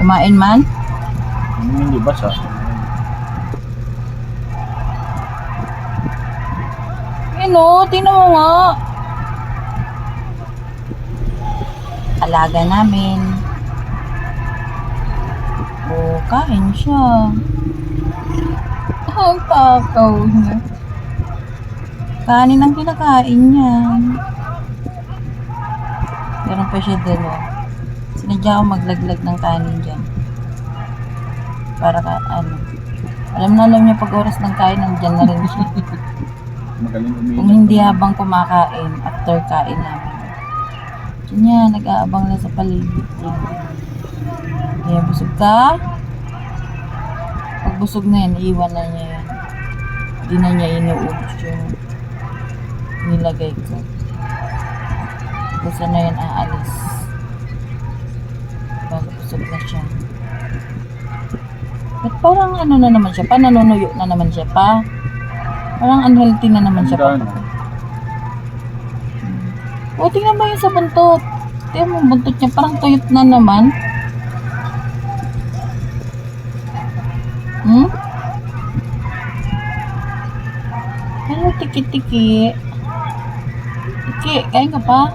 Kumain man? Hindi basa. Tingnan mo nga. Alaga namin. Oh, kain siya. Ang takaw niya. Kanin ang kinakain niya. Meron pa siya dun, oh. Sinadya ko maglaglag ng kanin dyan. Para alam niya pag oras ng kain, nandyan na rin siya. Magaling uminom. Kung hindi habang kumakain, after kain namin. Diyan, nag-aabang lang sa paligid. Kaya busog ka? Pag busog na yan, iwan na niya yan. Hindi na niya inuubos yung nilagay ko. Gusto na yan aalis. Pag busog na siya. But parang na naman siya pa, nanunuyo na naman siya pa. Parang unhealthy na naman siya pa. O, tingnan mo yun sa buntot. Tingnan mo, buntot niya parang tuyot na naman. Ano, tiki-tiki. Tiki, kain ka pa?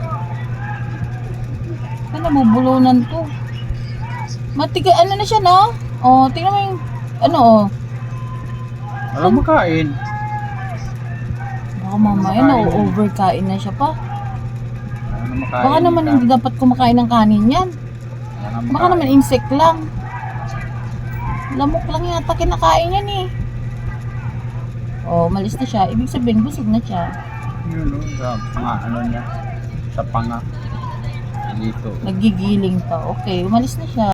Ano, nabubulunan to. Matiga, na siya, no? O, tingnan mo yung, Walang makain. Baka mamaya na-overkain na siya pa. Walang makain. Baka naman hindi dapat kumakain ng kanin yan. Baka naman insect lang. Lamok lang yata kinakain yan eh. Oh, malis na siya. Ibig sabihin, busog na siya. Yun, sa panga, niya. Sa panga. Dito. Nagigiling pa. Okay, umalis na siya.